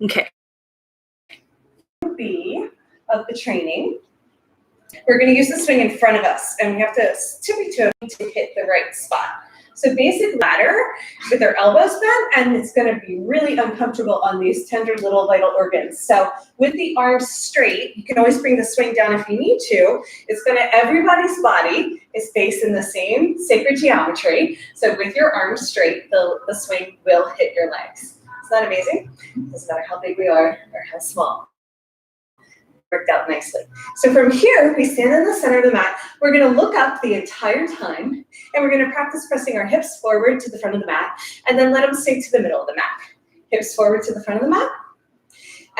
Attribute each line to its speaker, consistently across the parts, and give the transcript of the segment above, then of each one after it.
Speaker 1: Okay. B of the training. We're going to use the swing in front of us, and we have to tippy-toe to hit the right spot. So basically ladder with our elbows bent, and it's going to be really uncomfortable on these tender little vital organs. So with the arms straight, you can always bring the swing down if you need to. It's going to, everybody's body is based in the same sacred geometry. So with your arms straight, the swing will hit your legs. Isn't that amazing? Doesn't matter how big we are or how small. Worked out nicely. So from here, we stand in the center of the mat. We're going to look up the entire time, and we're going to practice pressing our hips forward to the front of the mat, and then let them stay to the middle of the mat. Hips forward to the front of the mat,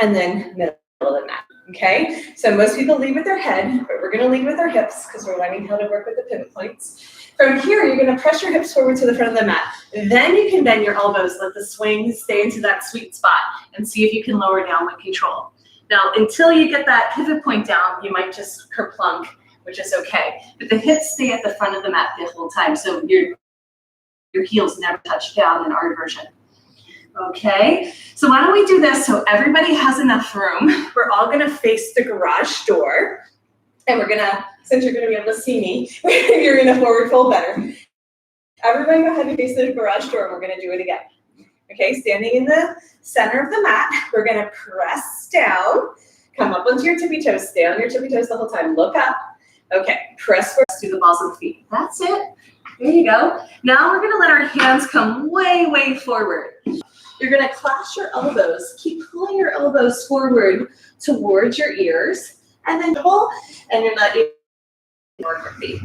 Speaker 1: and then middle of the mat. Okay? So most people lead with their head, but we're going to lead with our hips because we're learning how to work with the pivot points. From here, you're going to press your hips forward to the front of the mat. Then you can bend your elbows, let the swing stay into that sweet spot, and see if you can lower down with control. Now, until you get that pivot point down, you might just kerplunk, which is okay. But the hips stay at the front of the mat the whole time, so your heels never touch down in our version. Okay, so why don't we do this so everybody has enough room. We're all gonna face the garage door, and we're gonna, since you're gonna be able to see me, you're gonna forward fold better. Everybody go ahead and face the garage door, and we're gonna do it again. Okay, standing in the center of the mat, we're gonna press down, come up onto your tippy toes, stay on your tippy toes the whole time, look up. Okay, press forward through the balls of the feet. That's it, there you go. Now we're gonna let our hands come way, way forward. You're gonna clasp your elbows, keep pulling your elbows forward towards your ears, and then pull, and you're not even your feet.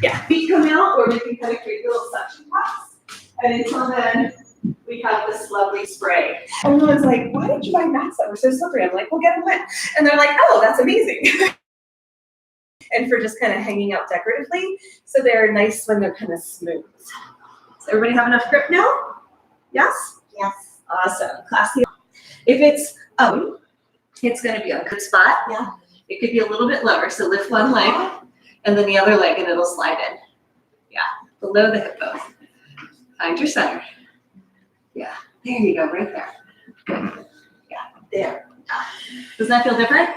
Speaker 1: Yeah, feet come out, or we can kind of create little suction cups, and until then, we have this lovely spray. Everyone's like, why did you buy mats that were so slippery? I'm like, well, get them wet. And they're like, oh, that's amazing. And for just kind of hanging out decoratively, so they're nice when they're kind of smooth. Does everybody have enough grip now? Yes? Yes. Awesome. Classy. If it's it's going to be a good spot. Yeah. It could be a little bit lower. So lift one leg and then the other leg, and it'll slide in. Yeah. Below the hip bone. Find your center. Yeah, there you go, right there. Good. Yeah, there. Does that feel different?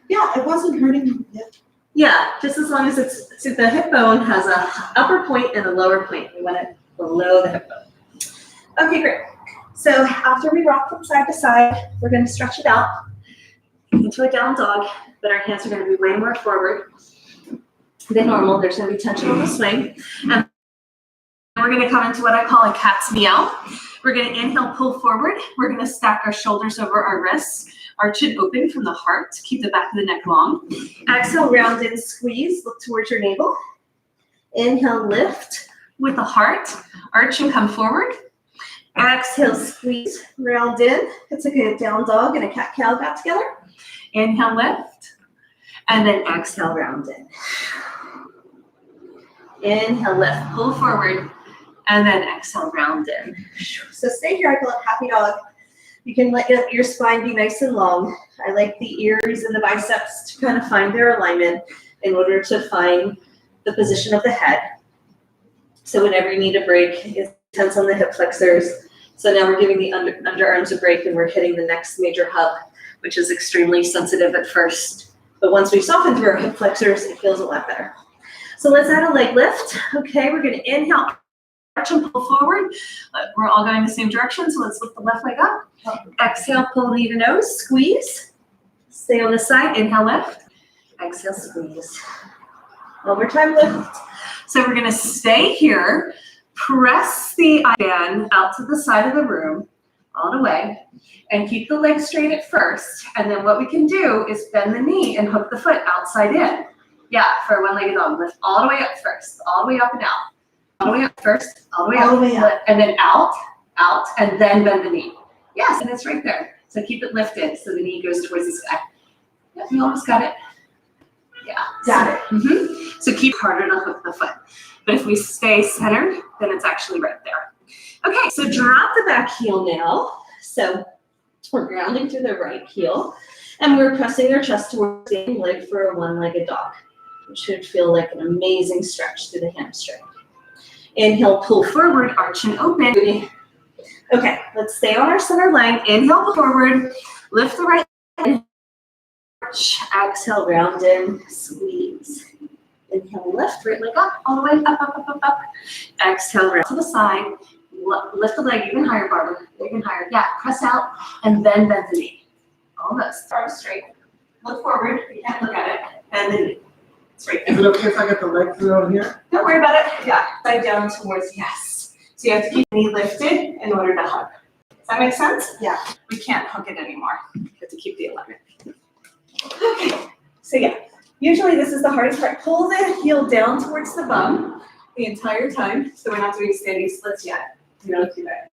Speaker 1: Yeah, it wasn't hurting. Yeah, just as long as it's, so the hip bone has a upper point and a lower point. We want it below the hip bone. Okay, great. So after we rock from side to side, we're going to stretch it out into a down dog, but our hands are going to be way more forward than normal. There's going to be tension on the swing. And we're going to come into what I call a cat's meow. We're going to inhale, pull forward. We're going to stack our shoulders over our wrists, arch it open from the heart to keep the back of the neck long. Exhale, round in, squeeze, look towards your navel. Inhale, lift with the heart, arch and come forward. Exhale, squeeze, round in. It's like a down dog and a cat-cow got together. Inhale, lift, and then exhale, round in. Inhale, lift, pull forward. And then exhale, round in. So stay here, I call it happy dog. You can let your spine be nice and long. I like the ears and the biceps to kind of find their alignment in order to find the position of the head. So whenever you need a break, it's tense on the hip flexors. So now we're giving the underarms a break, and we're hitting the next major hub, which is extremely sensitive at first. But once we soften through our hip flexors, it feels a lot better. So let's add a leg lift. Okay, we're gonna inhale. And pull forward. We're all going the same direction, so let's lift the left leg up. Exhale, pull knee to nose, squeeze. Stay on the side, inhale, lift. Exhale, squeeze. One more time, lift. So we're gonna stay here, press the band out to the side of the room, all the way, and keep the leg straight at first. And then what we can do is bend the knee and hook the foot outside in. Yeah, for a one-legged dog. Lift all the way up first, all the way up and out. All the way up first, all the way up, and then out, and then bend the knee. Yes, and it's right there. So keep it lifted so the knee goes towards the sky. Yeah, you almost got it. Yeah. Got it. Mm-hmm. So keep harder to hook the foot. But if we stay centered, then it's actually right there. Okay, so drop the back heel now. So we're grounding to the right heel, and we're pressing our chest towards the same leg for a one-legged dog, which should feel like an amazing stretch through the hamstring. Inhale, pull forward, arch and open. Okay, let's stay on our center line. Inhale forward, Lift the right leg. Exhale, round in, squeeze. Inhale, lift, right leg up, all the way up, up, up, up, up. Exhale, round to the side. Lift the leg even higher, Barbara, even higher. Yeah, press out, and then bend the knee. Almost. Arms straight. Look forward, you can't look at it, and the knee. Straight.
Speaker 2: Is it okay if I get the leg through here?
Speaker 1: Don't worry about it. Yeah, side down towards, yes. So you have to keep the knee lifted in order to hug. Does that make sense? Yeah. We can't hook it anymore. You have to keep the alignment. Okay. So yeah, usually this is the hardest part. Pull the heel down towards the bum the entire time. So we're not doing standing splits yet. We don't do that.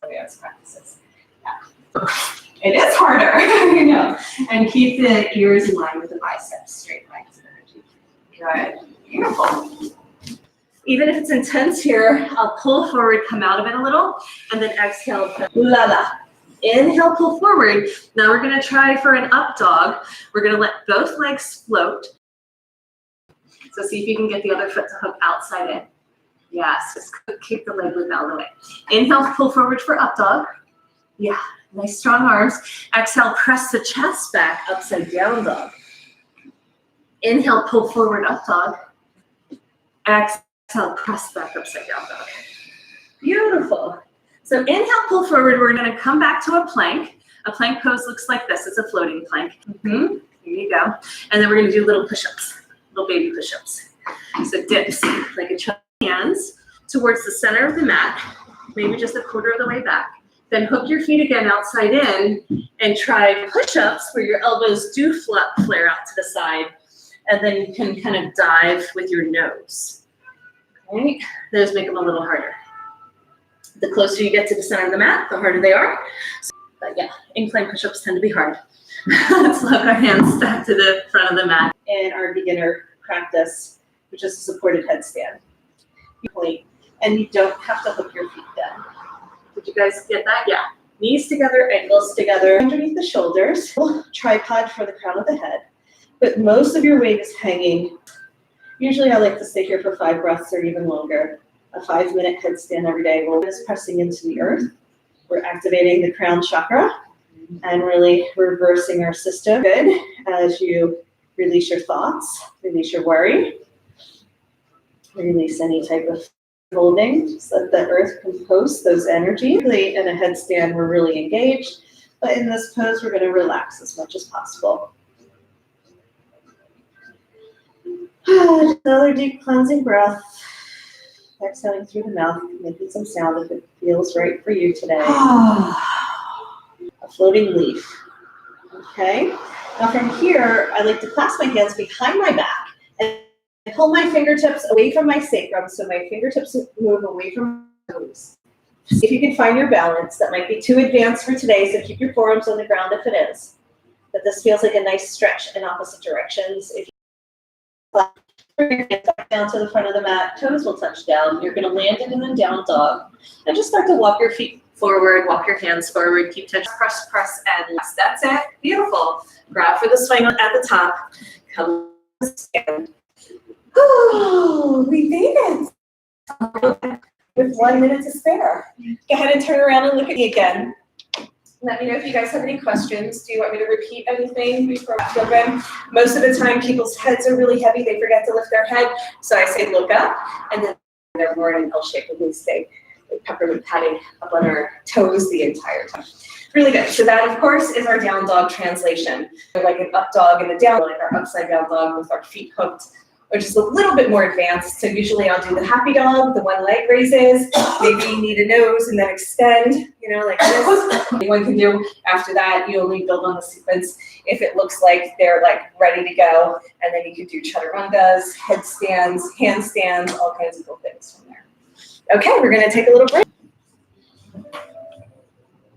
Speaker 1: Advanced practices. Yeah. It is harder, you know. And keep the ears in line with the biceps, straight lines of energy. Good. Beautiful. Even if it's intense here, I'll pull forward, come out of it a little, and then exhale, la la. Inhale, pull forward. Now we're gonna try for an up dog. We're gonna let both legs float. So see if you can get the other foot to hook outside in. Yes, just keep the leg loop out of the way. Inhale, pull forward for up dog. Yeah, nice strong arms. Exhale, press the chest back, upside down dog. Inhale, pull forward, up dog. Exhale, press back, upside down dog. Beautiful. So inhale, pull forward. We're gonna come back to a plank. A plank pose looks like this. It's a floating plank. Here you go. And then we're gonna do little push-ups, little baby push-ups. So dips, like a chub, hands towards the center of the mat, maybe just a quarter of the way back. Then hook your feet again outside in and try push-ups where your elbows do flare out to the side. And then you can kind of dive with your nose. Okay? Those make them a little harder. The closer you get to the center of the mat, the harder they are. But yeah, incline push-ups tend to be hard. Let's look our hands back to the front of the mat in our beginner practice, which is a supported headstand. And you don't have to hook your feet down. Did you guys get that? Yeah. Knees together, ankles together, underneath the shoulders. Tripod for the crown of the head. But most of your weight is hanging. Usually I like to stay here for 5 breaths or even longer. A 5-minute headstand every day. We're just pressing into the earth. We're activating the crown chakra and really reversing our system. Good. As you release your thoughts, release your worry, release any type of holding so that the earth can host those energies. In a headstand, we're really engaged, but in this pose, we're going to relax as much as possible. Another deep cleansing breath. Exhaling through the mouth, making some sound if it feels right for you today. A floating leaf. Okay. Now from here, I like to clasp my hands behind my back and pull my fingertips away from my sacrum so my fingertips move away from my toes. See if you can find your balance. That might be too advanced for today, so keep your forearms on the ground if it is. But this feels like a nice stretch in opposite directions. If you bring your hands back down to the front of the mat, toes will touch down. You're going to land it in a down dog. And just start to walk your feet forward, walk your hands forward, keep touching, press, press, and that's it. Beautiful. Grab for the swing at the top. Come stand. Oh, we made it. With 1 minute to spare. Go ahead and turn around and look at me again. Let me know if you guys have any questions. Do you want me to repeat anything before I jump in? Most of the time, people's heads are really heavy. They forget to lift their head. So I say look up, and then they're more in an L shape, and we stay peppermint patting up on our toes the entire time. Really good. So that, of course, is our down dog translation. Like an up dog and a down, like our upside down dog with our feet hooked, which is a little bit more advanced. So usually I'll do the happy dog, the one leg raises, maybe you need a nose and then extend, you know, like this. Anyone can do. After that, you only build on the sequence if it looks like they're like ready to go. And then you can do chaturangas, headstands, handstands, all kinds of cool things from there. Okay, we're gonna take a little break.